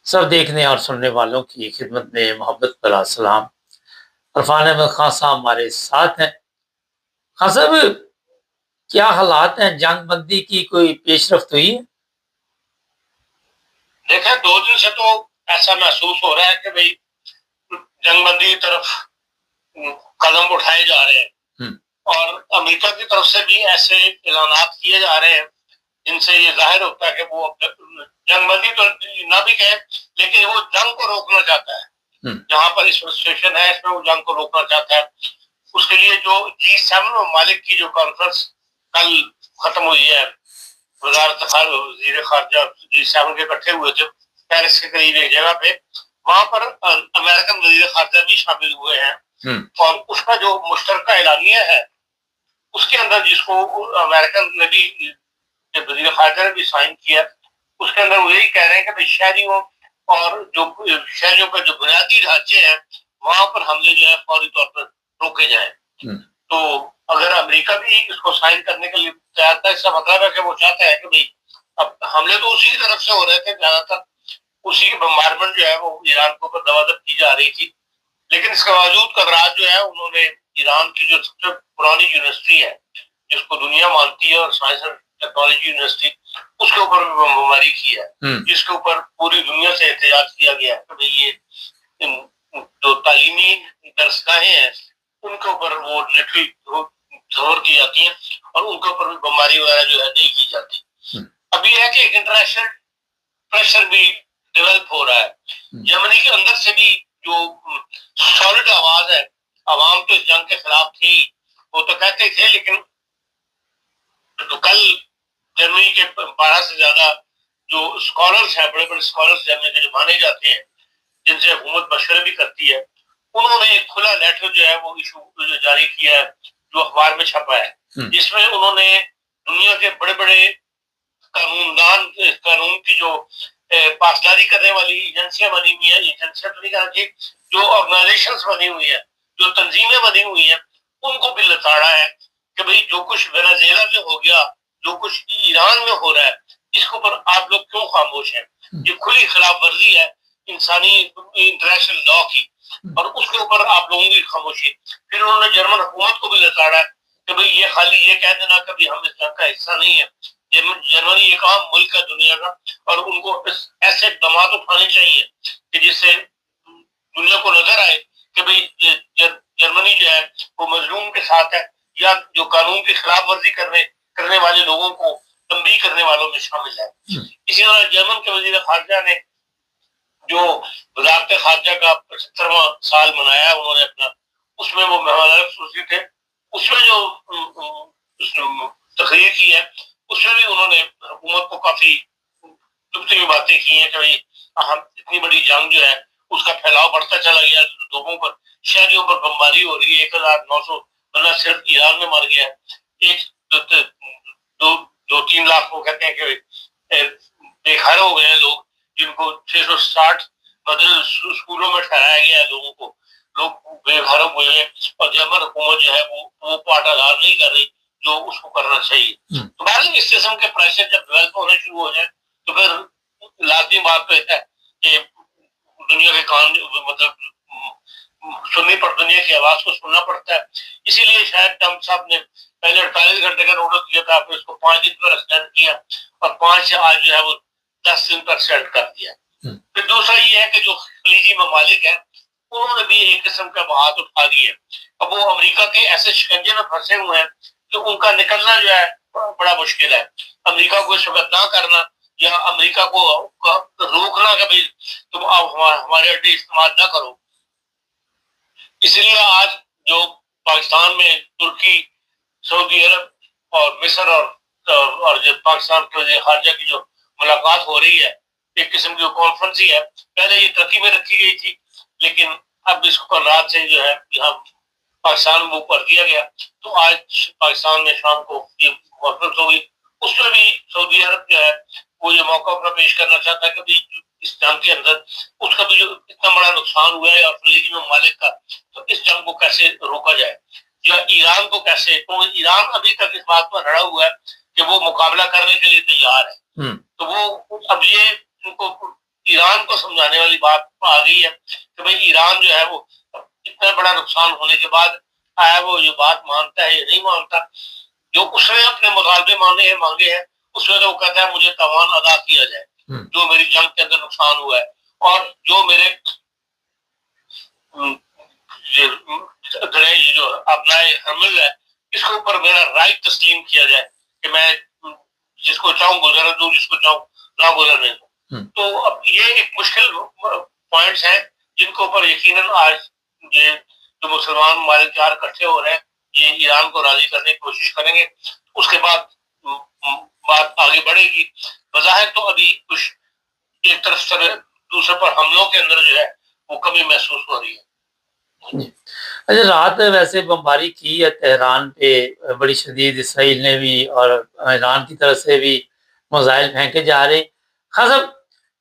سب دیکھنے اور سننے والوں کی خدمت میں محبت بلا سلام۔ عرفان احمد خان صاحب ہمارے ساتھ ہیں۔ خان صاحب، کیا حالات ہیں؟ جنگ بندی کی کوئی پیش رفت ہوئی ہے؟ دیکھیں، 2 دن سے تو ایسا محسوس ہو رہا ہے کہ بھئی جنگ بندی کی طرف قدم اٹھائے جا رہے ہیں، اور امریکہ کی طرف سے بھی ایسے اعلانات کیے جا رہے ہیں جن سے یہ ظاہر ہوتا ہے کہ وہ جنگ بندی تو نہ بھی کہے، لیکن وہ جنگ کو روکنا چاہتا ہے۔ جہاں پر اس سچویشن ہے، اس میں وہ جنگ کو روکنا چاہتا ہے۔ اس کے لیے جو G7 ممالک کی جو کانفرنس کل ختم ہوئی ہے، وزیر خارجہ G7 کے اکٹھے ہوئے تھے پیرس کے قریب ایک جگہ پہ، وہاں پر امریکن وزیر خارجہ بھی شامل ہوئے ہیں، اور اس کا جو مشترکہ اعلامیہ ہے اس کے اندر، جس کو امریکن نے بھی، وزیر خارجہ نے بھی سائن کیا، اس کے اندر وہ یہی کہہ رہے ہیں کہ شہریوں اور جو شہریوں کا جو بنیادی ڈھانچے ہیں وہاں پر حملے جو ہے فوری طور پر روکے جائیں۔ تو اگر امریکہ بھی اس کو سائن کرنے کے لیے تیار تھا، اس کا مطلب ہے کہ وہ چاہتا ہے کہ بھئی اب حملے تو اسی کی طرف سے ہو رہے تھے، زیادہ تر اسی کی بمبارمنٹ جو ہے وہ ایران کو دبادب کی جا رہی تھی، لیکن اس کے باوجود کل رات جو ہے انہوں نے ایران کی جو سب سے پرانی یونیورسٹی ہے جس کو دنیا مانتی ہے، اور سائنس اینڈ ٹیکنالوجی یونیورسٹی، اس کے اوپر بھی بمباری کی ہے، جس کے اوپر پوری دنیا سے احتجاج کیا گیا ہے کہ بھئی یہ جو تعلیمی درسگاہیں ہیں ان کے اوپر وہ لٹرلی زور کی جاتی ہیں، اور ان کے اوپر بھی بمباری وغیرہ جو ہے نہیں کی جاتی۔ اب یہ ہے کہ ایک انٹرنیشنل پریشر بھی ڈیولپ ہو رہا ہے۔ جرمنی کے اندر سے بھی جو سالڈ آواز ہے، عوام تو اس جنگ کے خلاف تھی، وہ تو کہتے تھے، لیکن تو کل جرمنی کے 12 سے زیادہ جو اسکالرس ہیں، بڑے بڑے اسکالرس جرمنی کے جو مانے جاتے ہیں، جن سے حکومت مشورے بھی کرتی ہے، انہوں نے ایک کھلا لیٹر جو ہے وہ ایشو جاری کیا ہے، جو اخبار میں چھپا ہے، جس میں انہوں نے دنیا کے بڑے بڑے قانون کی جو پاسداری کرنے والی ایجنسیاں بنی ہوئی ہیں، ایجنسیاں تو نہیں کہنا چاہیے، جو آرگنائزیشنز بنی ہوئی ہیں، جو تنظیمیں بنی ہوئی ہیں، ان کو بھی لتاڑا ہے کہ بھئی جو کچھ وینزویلا میں ہو گیا، جو کچھ ایران میں ہو رہا ہے، اس کے اوپر آپ لوگ کیوں خاموش ہیں؟ یہ کھلی خلاف ورزی ہے انسانی انٹرنیشنل لا کی، اور اس کے اوپر آپ لوگوں کی خاموشی۔ پھر انہوں نے جرمن حکومت کو بھی لتاڑا کہ بھئی یہ خالی یہ کہہ دینا کہ ہم اس جنگ کا حصہ نہیں ہے۔ جرمنی ایک عام ملک ہے دنیا کا، اور ان کو ایسے اقدامات اٹھانے چاہیے کہ جس سے دنیا کو نظر آئے کہ بھئی جرمنی جو ہے وہ مظلوم کے ساتھ ہے، یا جو قانون کی خلاف ورزی کرنے والے لوگوں کو تنبیہ کرنے والوں میں شامل ہے۔ اسی طرح جرمن کے وزیر خارجہ نے جو وزارت خارجہ کا 75واں سال منایا انہوں نے اپنا، اس میں وہ مہمان خصوصی تھے، اس میں جو تقریر کی ہے اس میں بھی انہوں نے حکومت کو کافی چبھتی ہوئی باتیں کی ہیں کہ بھئی اتنی بڑی جنگ جو ہے اس کا پھیلاؤ بڑھتا چلا گیا، لوگوں پر، شہریوں پر بمباری ہو رہی ہے، 1900 بندہ صرف ایران میں مر گیا، ایک 2-3 لاکھ کو کہتے ہیں کہ بے گھر ہو گئے ہیں لوگ، جن کو 660 مدرسے اسکولوں میں ٹھہرایا گیا ہے، لوگوں کو، لوگ بے گھر ہوئے ہیں، اور جرمن حکومت جو ہے وہ پاٹ ادا نہیں کر رہی جو اس کو کرنا چاہیے۔ تو بہرحال اس قسم کے پریشر جب ڈیولپ ہونے شروع ہو جائیں تو پھر لازمی بات تو ہے کہ دنیا کے کان مطلب دنیا کی آواز کو سننا پڑتا ہے۔ اسی لیے شاید ٹرمپ صاحب نے پہلے 48 گھنٹے کا نوٹس دیا تھا، پھر اس کو 5 دن پر ایکسٹینڈ کیا، اور 5 سے آج جو ہے وہ 10 دن پر ایکسٹینڈ کر دیا۔ پھر دوسرا یہ ہے کہ جو خلیجی ممالک ہیں انہوں نے بھی ایک قسم کا ہاتھ اٹھا دیے، اب وہ امریکہ کے ایسے شکنجے میں پھنسے ہوئے ہیں کہ ان کا نکلنا جو ہے بڑا مشکل ہے۔ امریکہ کو اس وقت نہ کرنا، یا امریکہ کو روکنا کہ بھئی تم اب ہمارے اڈے استعمال نہ کرو۔ اس لیے آج جو پاکستان میں ترکی، سعودی عرب اور مصر اور جو پاکستان کے وزیر خارجہ کی جو ملاقات ہو رہی ہے، ایک قسم کی کانفرنس ہی ہے، پہلے یہ ترکی میں رکھی گئی تھی، لیکن اب اس کو کل رات سے جو ہے یہاں پاکستان میں کر دیا گیا، تو آج پاکستان میں شام کو یہ کانفرنس ہوگی۔ اس میں بھی سعودی عرب جو ہے وہ یہ موقع اپنا پیش کرنا چاہتا ہے کہ اس جنگ کے اندر اس کا بھی جو اتنا بڑا نقصان ہوا ہے اور خلیجی ممالک کا، تو اس جنگ کو کیسے روکا جائے، یا ایران کو کیسے، کیونکہ ایران ابھی تک اس بات پر اڑا ہوا ہے کہ وہ مقابلہ کرنے کے لیے تیار ہے، تو وہ اب یہ ان کو ایران کو سمجھانے والی بات آ گئی ہے کہ بھئی ایران جو ہے وہ اتنا بڑا نقصان ہونے کے بعد آیا وہ یہ بات مانتا ہے یا نہیں مانتا. جو اس نے اپنے مطالبے مانگے ہیں اس میں تو وہ کہتا ہے مجھے تاوان ادا کیا جائے جو میری جنگ کے اندر نقصان ہوا ہے, اور جو میرے جو ابنائے حمل ہے اس کے اوپر میرا رائٹ تسلیم کیا جائے کہ میں جس کو چاہوں گزر دوں, جس کو چاہوں نہ گزرنے دوں. تو اب یہ ایک مشکل پوائنٹس ہیں جن کے اوپر یقیناً آج یہ جو مسلمان ممالک چار اکٹھے ہو رہے ہیں یہ ایران کو راضی کرنے کی کوشش کریں گے. اس کے بعد بات آگے بڑھے گی. بظاہر تو ابھی کچھ ایک طرف سے دوسرے پر حملوں کے اندر جو ہے وہ کمی محسوس ہو رہی ہے. اچھا, رات ویسے بمباری کی ہے تہران پہ بڑی شدید, اسرائیل نے بھی اور ایران کی طرف سے بھی میزائل پھینکے جا رہے ہیں. خاص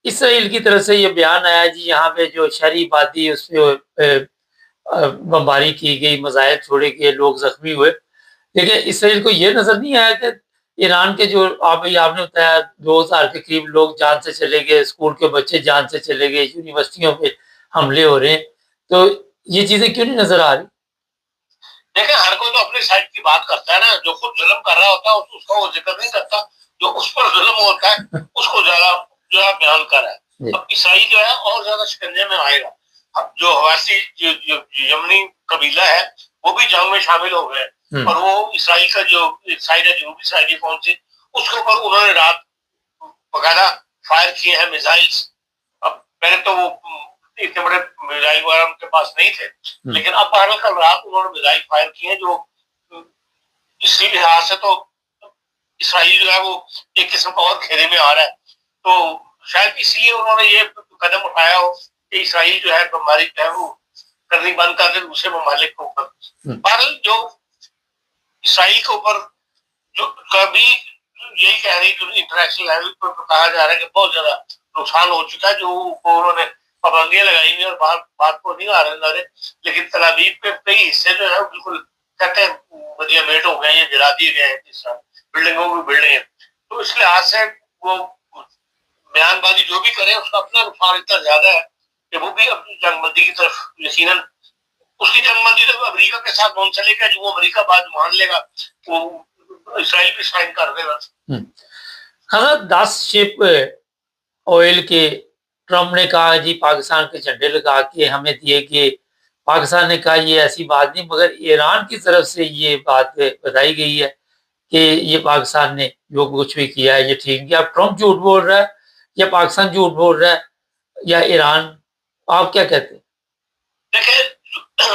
اسرائیل کی طرف سے یہ بیان آیا جی یہاں پہ جو شہری آبادی اس پہ بمباری کی گئی, میزائل چھوڑے گئے, لوگ زخمی ہوئے, لیکن اسرائیل کو یہ نظر نہیں آیا کہ ایران کے جو آپ نے بتایا 2000 کے قریب لوگ جان سے چلے گئے, اسکول کے بچے جان سے چلے گئے, یونیورسٹیوں پہ حملے ہو رہے ہیں, تو یہ چیزیں کیوں نہیں نظر آ رہی؟ دیکھیں ہر کوئی تو اپنی سائڈ کی بات کرتا ہے نا. جو خود ظلم کر رہا ہوتا ہے اس کا وہ ذکر نہیں کرتا, جو اس پر ظلم ہوتا ہے اس کو زیادہ جو ہے بیان کر رہا ہے. اب عیسائی جو ہے اور زیادہ شکنجے میں آئے گا. جو حواسی یمنی قبیلہ ہے وہ بھی جنگ میں شامل ہو گئے, اور وہ اسرائیل کا جو سائڈ ہے جنوبی سائڈ ہے کون سی اس کے اوپر انہوں نے رات باقاعدہ فائر کیے ہیں میزائلس. اب پہلے تو وہ اتنے بڑے میزائل وغیرہ ان کے پاس نہیں تھے, لیکن اب بہرحال کل رات انہوں نے میزائل فائر کیے ہیں جو اسی لحاظ سے تو اسرائیل جو ہے وہ ایک قسم کا اور گھیرے میں آ رہا ہے. تو شاید اس لیے انہوں نے یہ قدم اٹھایا ہو کہ اسرائیل جو ہے بمباری جو ہے وہ کرنی بند کر دے دوسرے ممالک کے اوپر. بہرحال جو اسرائیل کے اوپر جو کبھی یہی کہہ رہی جو انٹرنیشنل لیول پر کہا جا رہا ہے کہ بہت زیادہ نقصان ہو چکا ہے, جو انہوں نے پابندیاں لگائی ہوئی اور بات کو نہیں آ رہے, لیکن تل ابیب کے کئی حصے جو ہے بالکل کہتے ہیں بدیا میٹ ہو گئے ہیں, جلا دیے گئے ہیں, جس طرح بلڈنگوں کی بلڈنگ. تو اس لحاظ سے وہ بیان بازی جو بھی کرے اس کا اپنا نقصان اتنا زیادہ ہے کہ وہ بھی اپنی جنگ بندی کی طرف یقیناً اس کی جنگ بندی تو امریکہ کے ساتھ منسلک ہے, جو وہ امریکہ بعد مان لے گا وہ اسرائیل بھی سائن کر دے گا. حضرت 10 شپ آئل کے ٹرمپ نے کہا جی پاکستان کے جھنڈے لگا کے ہمیں دیے کہ پاکستان نے کہا یہ ایسی بات نہیں, مگر ایران کی طرف سے یہ بات بتائی گئی ہے کہ یہ پاکستان نے جو کچھ بھی کیا ہے یہ ٹھیک نہیں. اب ٹرمپ جھوٹ بول رہا ہے یا پاکستان جھوٹ بول رہا ہے یا ایران, آپ کیا کہتے ہیں؟ دیکھیں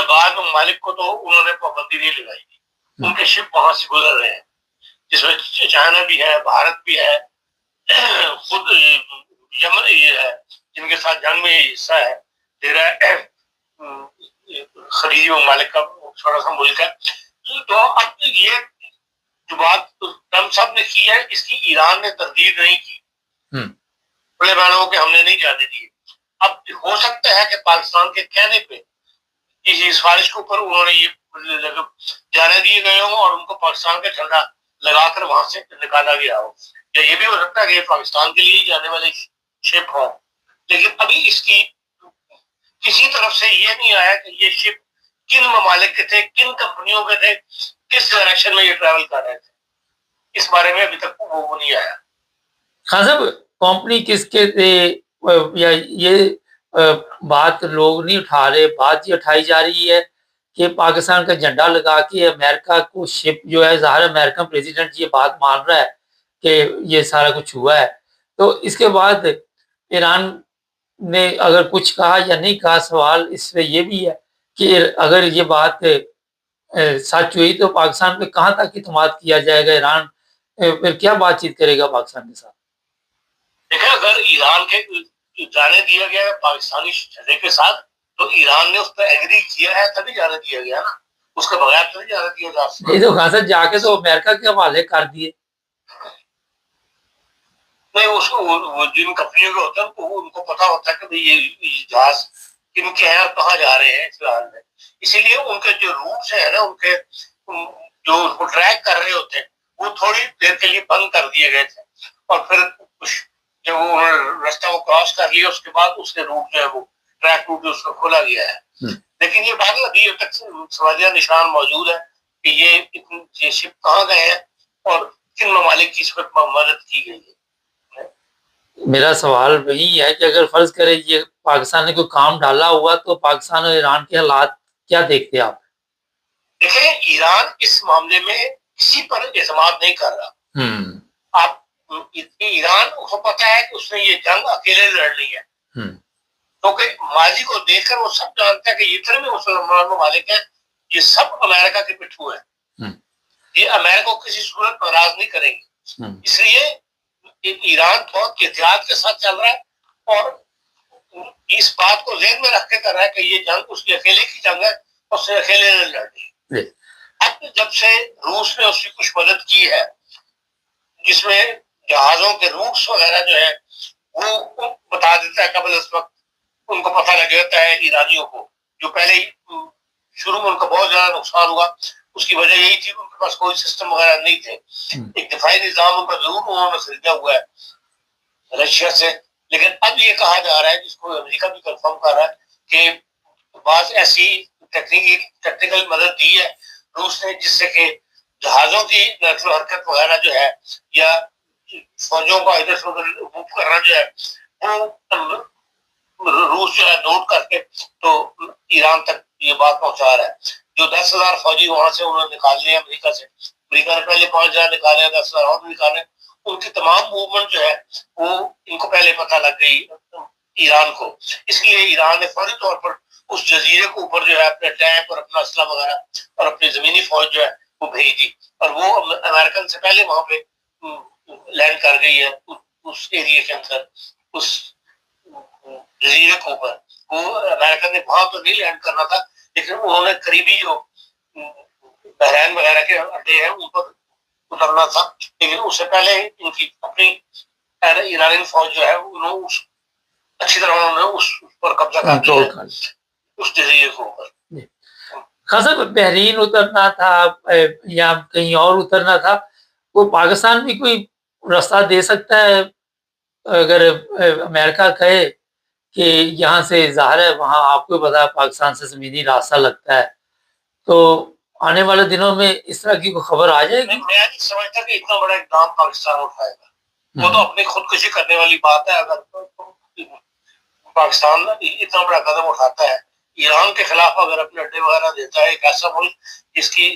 بعض ممالک کو تو انہوں نے پابندی نہیں لگائی تھی, ان کے شپ وہاں سے گزر رہے ہیں, جس میں چائنا بھی ہے, بھارت بھی ہے, خود یمن یہ ہے جن کے ساتھ جنگ میں یہ حصہ ہے, تیرا خلیجی ممالک کا چھوٹا سا ملک ہے. تو اب یہ جو بات ٹرمپ صاحب نے کی ہے اس کی ایران نے تردید نہیں کی, بڑے بہنوں کے ہم نے نہیں جانے دیے. اب ہو سکتا ہے کہ پاکستان کے کہنے پہ کسی سفارش کے اوپر انہوں نے یہ جانے دیے گئے ہوں اور ان کو پاکستان کا جھنڈا لگا کر وہاں سے نکالا گیا ہو, یا یہ بھی ہو سکتا ہے کہ یہ پاکستان کے لیے جانے والے شپ ہوں. لیکن ابھی اس کی کسی طرف سے یہ نہیں آیا کہ یہ شپ کن ممالک کے تھے, کن کمپنیوں کے تھے, کس ڈائریکشن میں یہ ٹریول کر رہے تھے, اس بارے میں ابھی تک وہ نہیں آیا. خان صاحب کمپنی کس کے تھے یا یہ بات لوگ نہیں اٹھا رہے, بات یہ اٹھائی جا رہی ہے کہ پاکستان کا جھنڈا لگا کے امریکہ کو شپ جو ہے, ظاہر امریکن پریزیڈنٹ یہ بات مان رہا ہے کہ یہ سارا کچھ ہوا ہے, تو اس کے بعد ایران نے اگر کچھ کہا یا نہیں کہا, سوال اس پہ یہ بھی ہے کہ اگر یہ بات سچ ہوئی تو پاکستان پہ کہاں تک اعتماد کیا جائے گا, ایران پھر کیا بات چیت کرے گا پاکستان کے ساتھ؟ دیکھیں اگر ایران کے جانے دیا گیا ہے پاکستانی جھنڈے کے ساتھ تو ایران نے اس پہ ایگری کیا ہے تبھی جانے دیا گیا نا, اس کے بغیر تو نہیں جانے دیا جا سکتا. یہ تو خان صاحب جا کے تو امریکہ کے حوالے کر دیے. نہیں اس کو جن کمپنیوں کے ہوتے ہیں ان کو پتا ہوتا ہے کہ بھئی یہ جہاز کن کے ہیں اور کہاں جا رہے ہیں فی الحال میں, اسی لیے ان کے جو روٹس ہیں نا ان کے جو ان کو ٹریک کر رہے ہوتے ہیں وہ تھوڑی دیر کے لیے بند کر دیے گئے تھے, اور پھر کچھ جب وہ انہوں نے راستہ کو کراس کر لیا اس کے بعد اس کے روٹ جو ہے وہ ٹریک روٹ جو اس کا کھولا گیا ہے. لیکن یہ بات ابھی تک سوالیہ نشان موجود ہے کہ یہ شپ کہاں گئے ہیں اور کن ممالک کی اس وقت مدد کی گئی ہے. میرا سوال وہی ہے کہ اگر فرض کرے یہ پاکستان نے کوئی کام ڈالا ہوا تو پاکستان اور ایران کے حالات کیا دیکھتے آپ؟ دیکھیں ایران اس معاملے میں کسی پر اعتماد نہیں کر رہا. آپ ایران کو پتا ہے کہ اس نے یہ جنگ اکیلے لڑنی ہے کیونکہ ماضی کو دیکھ کر وہ سب جانتا ہے کہ جتنے بھی مسلمان ممالک ہیں یہ سب امریکہ کے پٹھو ہیں. یہ امریکہ کو کسی صورت ناراض نہیں کریں گے. اس لیے ایران بہت احتیاط کے ساتھ چل رہا ہے اور اس بات کو ذہن میں رکھ کے کر رہا ہے کہ یہ جنگ اس کی اکیلے کی جنگ ہے, اس سے اکیلے نہیں لڑنی ہے. اب جب سے روس نے اس کی کچھ مدد کی ہے جس میں جہازوں کے روٹس وغیرہ جو ہے وہ بتا دیتا ہے قبل اس وقت, ان کو پتہ لگ جاتا ہے ایرانیوں کو, جو پہلے ہی شروع میں ان کا بہت زیادہ نقصان ہوا. اس کی وجہ یہی تھی کہ ان کے پاس کوئی سسٹم وغیرہ نہیں تھے. ایک دفاعی نظام ان کا ضرور انہوں نے خریدا ہوا ہے رشیا سے, لیکن اب یہ کہا جا رہا ہے جس کو امریکہ بھی کنفرم کر رہا ہے کہ بعض ایسی ٹیکنیکل مدد دی ہے روس نے جس سے کہ جہازوں کی نقل و حرکت وغیرہ جو ہے یا فوجوں کا ادھر سے ادھر موو کرنا جو ہے وہ روس جو ہے نوٹ کر کے تو ایران تک یہ بات پہنچا رہا ہے. جو 10,000 فوجی وہاں سے انہوں نے نکال لیے امریکہ سے, امریکہ نے پہلے 5,000 نکالے, 10,000 اور نکالے. ان کی تمام موومنٹ جو ہے وہ ان کو پہلے پتہ لگ گئی ایران کو. اس لیے ایران نے فوری طور پر اس جزیرے کو اوپر جو ہے اپنے ٹینک اور اپنا اسلحہ وغیرہ اور اپنی زمینی فوج جو ہے وہ بھیج دی اور وہ امریکن سے پہلے وہاں پہ لینڈ کر گئی ہے اس ایریے کے اندر, اس جزیرے کے اوپر. وہ امریکن نے وہاں تو نہیں لینڈ کرنا تھا لیکن انہوں نے قریبی جو بحرین وغیرہ کے اڈے ہیں ان پر اترنا تھا, لیکن اس سے پہلے ان کی اپنی ایرانی فوج جو ہے انہوں اچھی طرح انہوں نے اس پر قبضہ کر لیا اس جزیرے کے اوپر. خاصا بحرین اترنا تھا یا کہیں اور اترنا تھا, وہ پاکستان بھی کوئی راستہ دے سکتا ہے اگر امریکہ کہے کہ یہاں سے ظاہر ہے وہاں آپ کو پتا پاکستان سے زمینی راستہ لگتا ہے, تو آنے والے دنوں میں اس طرح کی کوئی خبر آ جائے گی؟ میں نہیں سمجھتا کہ اتنا بڑا اقدام پاکستان اٹھائے گا. وہ تو اپنی خودکشی کرنے والی بات ہے اگر پاکستان اتنا بڑا قدم اٹھاتا ہے. ایران کے خلاف اگر اپنے اڈے وغیرہ دیتا ہے, ایک ایسا ملک جس کی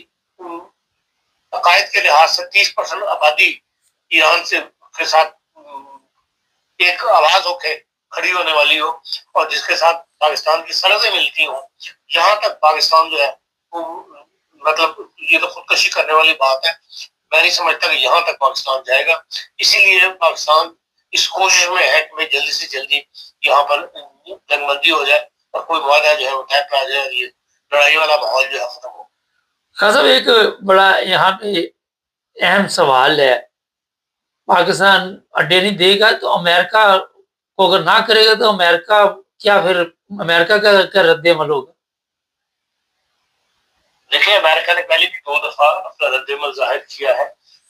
عقائد کے لحاظ سے 30% آبادی ایران سے کے ساتھ ایک آواز ہو کے کھڑی ہونے والی ہو اور جس کے ساتھ پاکستان کی سرحدیں ملتی ہوں, یہاں تک پاکستان جو ہے مطلب یہ تو خودکشی کرنے والی بات ہے. میں نہیں سمجھتا کہ یہاں تک پاکستان جائے گا. اسی لیے پاکستان اس کوشش میں ہے کہ جلدی سے جلدی یہاں پر جنگ بندی ہو جائے اور کوئی معاہدہ جو ہے وہ طے پا جائے اور یہ لڑائی والا ماحول جو ہے ختم ہو. صاحب ایک بڑا یہاں پہ اہم سوال ہے, پاکستان اڈے نہیں دے گا تو امریکہ کو اگر نہ کرے گا تو امریکہ کیا پھر امریکہ کا کیا رد عمل ہوگا؟ دیکھیں امریکہ نے پہلے بھی 2 دفعہ اپنا رد عمل ظاہر کیا ہے.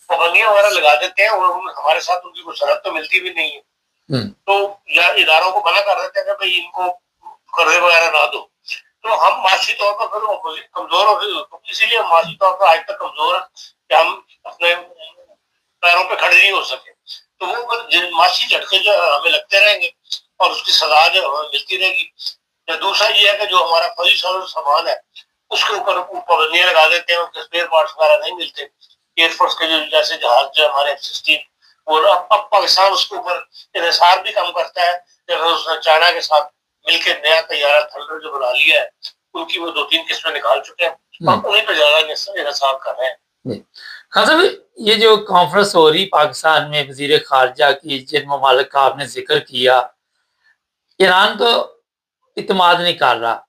پابندیاں وغیرہ لگا دیتے ہیں اور ہمارے ساتھ ان کی کوئی سرحد تو ملتی بھی نہیں ہے, تو یا اداروں کو منع کر دیتے ہیں کہ بھائی ان کو قرضے وغیرہ نہ دو. تو ہم معاشی طور پر پھر کمزور ہو گئے, اسی لیے ہم معاشی طور پر آج تک کمزور ہیں کہ ہم اپنے پیروں پہ کھڑے نہیں ہو سکے. تو وہ معاشی جھٹکے جو ہمیں لگتے رہیں گے اور اس کی سزا جو ہمیں ملتی رہے گی. یا دوسرا یہ ہے کہ جو ہمارا فوجی سامان ہے اس کے اوپر پابندیاں لگا دیتے ہیں, ان کے اسپیئر پارٹس وغیرہ نہیں ملتے. ایئر فورس کے جو جیسے جہاز جو ہمارے F-16 اور اب پاکستان اس کے اوپر انحصار بھی کم کرتا ہے. جب اس نے چائنا کے ساتھ مل کے نیا طیارہ تھنڈر جو بنا لیا ہے, ان کی وہ 2-3 قسمیں نکال چکے ہیں اور انہیں پہ زیادہ انحصار کر رہے ہیں. خان صاحب یہ جو کانفرنس ہو رہی پاکستان میں وزیر خارجہ کی, جن ممالک کا آپ نے ذکر کیا, ایران تو اعتماد نہیں کر رہا,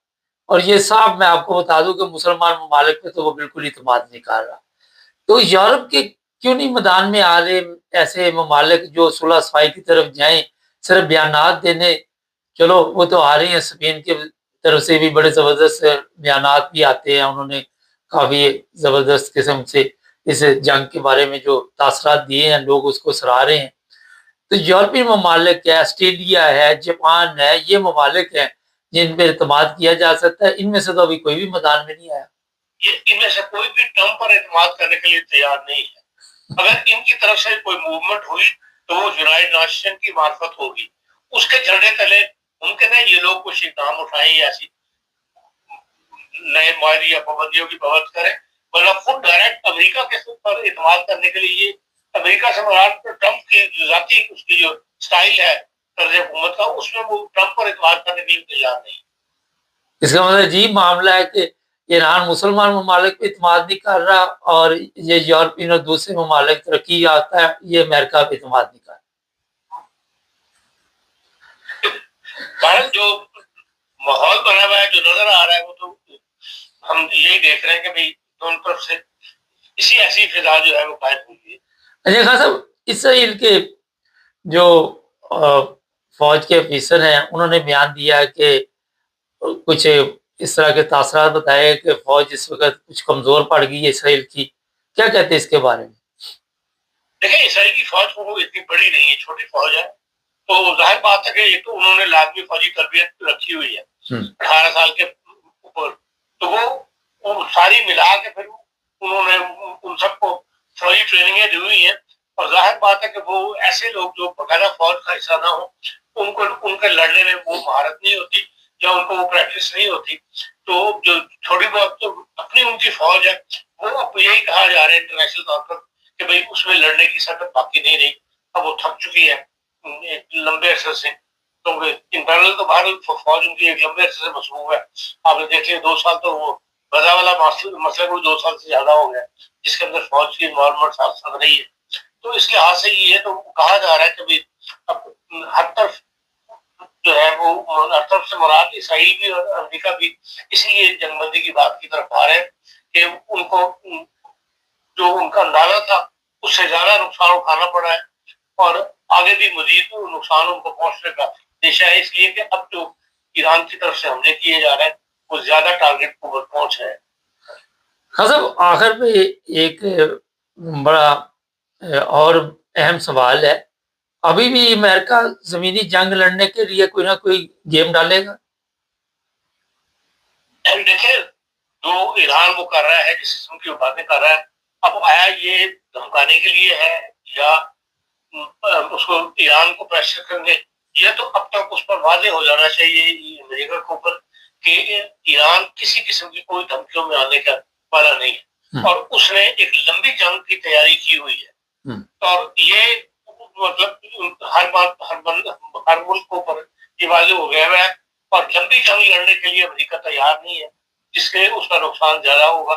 اور یہ صاحب میں آپ کو بتا دوں کہ مسلمان ممالک پہ تو وہ بالکل اعتماد نہیں کر رہا. تو یورپ کے کیوں نہیں میدان میں آ رہے ایسے ممالک جو صلح صفائی کی طرف جائیں, صرف بیانات دینے؟ چلو وہ تو آ رہی ہیں, اسپین کی طرف سے بھی بڑے زبردست بیانات بھی آتے ہیں, انہوں نے کافی زبردست قسم سے اس جنگ کے بارے میں جو تاثرات دیے ہیں, لوگ اس کو سراہ رہے ہیں. تو یورپی ممالک ہے، آسٹریلیا ہے، جاپان ہے، یہ ممالک ہیں جن پہ اعتماد کیا جا سکتا ہے. ان میں سے تو ابھی کوئی بھی میدان میں نہیں آیا. ان میں سے کوئی بھی ٹرمپ پر اعتماد کرنے کے لیے تیار نہیں ہے. اگر ان کی طرف سے کوئی موومنٹ ہوئی تو وہ یونائٹڈ نیشن کی معرفت ہوگی. اس کے جھنڈے تلے ممکن ہے یہ لوگ کچھ اقدام اٹھائیں یا ایسی نئے معاہدے یا پابندیوں کی بغاوت کریں، ورنہ خود ڈائریکٹ امریکہ کے پر اعتماد کرنے کے لیے امریکہ سے مراد ٹرمپ کی ذاتی اس کی جو سٹائل ہے طرز حکومت کا، اس میں وہ ٹرمپ پر اعتماد کرنے کے لیے تیار نہیں. اس کا مطلب عجیب معاملہ ہے کہ ایران مسلمان ممالک پہ اعتماد نہیں کر رہا اور یہ یورپین اور دوسرے ممالک ترقی یافتہ ہے یہ امریکہ پہ اعتماد نہیں کر رہا. بھارت جو ماحول بنا ہوا ہے جو نظر آ رہا ہے وہ تو ہم یہی دیکھ رہے ہیں کہ بھائی دونوں طرف سے اسی ایسی فضا جو ہے وہ قائم ہوئی ہے. اچھا خان صاحب، اسرائیل کے جو فوج کے افیسر ہیں انہوں نے بیان دیا کہ کچھ اس طرح کے تاثرات بتائے کہ فوج اس وقت کچھ کمزور پڑ گئی ہے اسرائیل کی. کیا کہتے ہیں اس کے بارے میں؟ دیکھیں اسرائیل کی فوج کو اتنی بڑی نہیں ہے، چھوٹی فوج ہے. تو ظاہر بات ہے کہ ایک تو انہوں نے لازمی فوجی تربیت رکھی ہوئی ہے 18 سال کے اوپر، تو وہ ساری ملا کے پھر انہوں نے ان سب کو فوجی ٹریننگیں دی ہوئی ہیں. اور ظاہر بات ہے کہ وہ ایسے لوگ جو باقاعدہ فوج کا حصہ نہ ہو ان کے لڑنے میں وہ مہارت نہیں ہوتی یا ان کو وہ پریکٹس نہیں ہوتی. تو جو تھوڑی بہت تو اپنی ان کی فوج ہے وہ اب یہی کہا جا رہا ہے انٹرنیشنل طور پر کہ بھائی اس میں لڑنے کی صنعت باقی نہیں رہی، اب وہ تھک چکی ہے لمبے عرصے سے. کیونکہ انٹرنل تو باہر فوج ان کی ایک لمبے عرصے سے مصروف ہے. آپ نے دیکھ لیا 2 سال تو وہ غزہ والا مسئلہ کو 2 سال سے زیادہ ہو گیا جس کے اندر فوج کی انوالومنٹ ساتھ ساتھ رہی ہے. تو اس لحاظ سے یہ ہے تو کہا جا رہا ہے کہ اب ہر طرف جو ہے وہ ہر طرف سے مراد اسرائیل بھی اور امریکہ بھی اسی لیے جنگ بندی کی بات کی طرف آ رہے ہیں کہ ان کو جو ان کا اندازہ تھا اس سے زیادہ نقصان اٹھانا پڑا ہے اور آگے بھی مزید نقصان ان کو پہنچنے کا اندیشہ ہے، اس لیے کہ اب جو ایران کی طرف سے حملے کیے جا رہے ہیں وہ زیادہ ٹارگیٹ کو پہنچ ہے. صاحب آخر پہ ایک بڑا اور اہم سوال ہے، ابھی بھی امریکہ زمینی جنگ لڑنے کے لیے کوئی نہ کوئی گیم ڈالے گا؟ دیکھیں جو ایران وہ کر رہا ہے جس قسم کی باتیں کر رہا ہے، اب آیا یہ دھمکانے کے لیے ہے یا اس کو ایران کو پریشر کرنے، یہ تو اب تک اس پر واضح ہو جانا چاہیے امریکہ کے اوپر کہ ایران کسی قسم کی کوئی دھمکیوں میں آنے کا والا نہیں ہے اور اس نے ایک لمبی جنگ کی تیاری کی ہوئی ہے. اور یہ مطلب ہر ملک کے اوپر یہ واضح ہو گیا ہے اور لمبی جنگ لڑنے کے لیے امریکہ تیار نہیں ہے جس سے اس کا نقصان زیادہ ہوگا.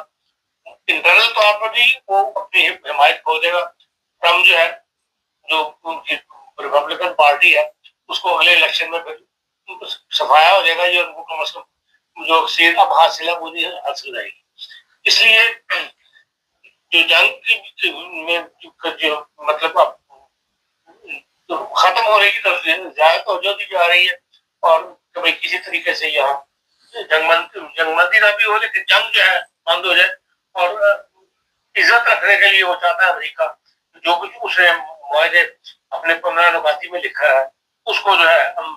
انٹرنل طور پر بھی وہ اپنی حمایت کھو دے گا. ٹرمپ جو ہے جو ان کی ریپبلکن پارٹی ہے اس کو اگلے الیکشن میں پھر صفایا ہو جائے گا جو ان کو کم از کم جو سیٹ اب حاصل ہے وہ نہیں حاصل رہے گی. اس لیے جو جنگ میں جو مطلب اب ختم ہونے کی طرف زیادہ توجہ دی جا رہی ہے اور کبھی کسی طریقے سے یہاں جنگ بندی نہ بھی ہو لیکن جنگ جو ہے بند ہو جائے. اور عزت رکھنے کے لیے وہ چاہتا ہے امریکہ جو کچھ اس نے معاہدے اپنے 15 نکاتی میں لکھا ہے اس کو جو ہے ہم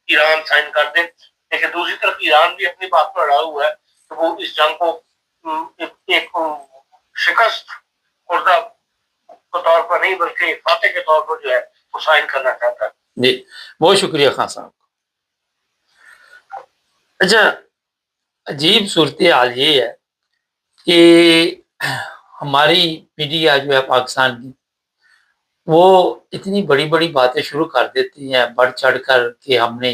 ایران سائن کر دیں. لیکن دوسری طرف ایران بھی اپنی بات پر اڑا ہوا ہے کہ وہ اس جنگ کو ایک شکست خوردہ کے طور پر نہیں بلکہ فاتح کے طور پر جو ہے وہ سائن کرنا چاہتا ہے. جی بہت شکریہ خان صاحب. اچھا عجیب صورتحال یہ ہے کہ ہماری میڈیا جو ہے پاکستان کی وہ اتنی بڑی بڑی باتیں شروع کر دیتی ہیں بڑھ چڑھ کر کہ ہم نے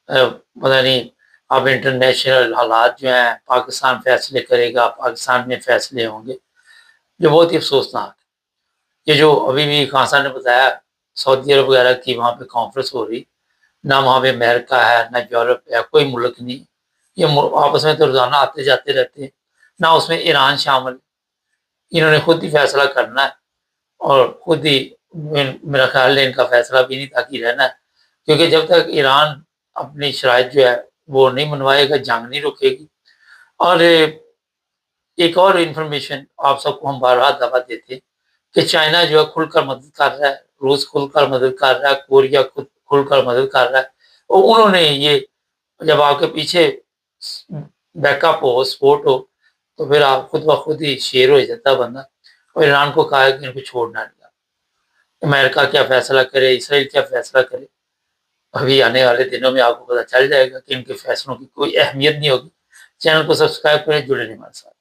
پتہ نہیں اب انٹرنیشنل حالات جو ہیں پاکستان فیصلے کرے گا، پاکستان میں فیصلے ہوں گے، جو بہت ہی افسوسناک ہے. یہ جو ابھی بھی خان صاحب نے بتایا سعودی عرب وغیرہ کی وہاں پہ کانفرنس ہو رہی، نہ وہاں پہ امریکہ ہے نہ یورپ ہے، کوئی ملک نہیں. یہ آپس میں تو روزانہ آتے جاتے رہتے ہیں، نہ اس میں ایران شامل. انہوں نے خود ہی فیصلہ کرنا ہے اور خود ہی میرا خیال ہے ان کا فیصلہ بھی نہیں تاکہ رہنا ہے کیونکہ جب تک ایران اپنی شرائط جو ہے وہ نہیں منوائے گا جنگ نہیں رکے گی. اور ایک اور انفارمیشن آپ سب کو ہم بارہا دعویٰ دیتے کہ چائنا جو ہے کھل کر مدد کر رہا ہے روس کھل کر مدد کر رہا ہے, کوریا خود کھل کر مدد کر رہا ہے, اور انہوں نے یہ جب آپ کے پیچھے بیک اپ ہو, سپورٹ ہو, تو پھر آپ خود بخود ہی شیر ہو جاتا بندہ. اور ایران کو کہا ہے کہ ان کو چھوڑنا نہیں. امریکہ کیا فیصلہ کرے, اسرائیل کیا فیصلہ کرے, ابھی آنے والے دنوں میں آپ کو پتہ چل جائے گا کہ ان کے فیصلوں کی کوئی اہمیت نہیں ہوگی. چینل کو سبسکرائب کریں, جڑے رہیں ہمارے ساتھ.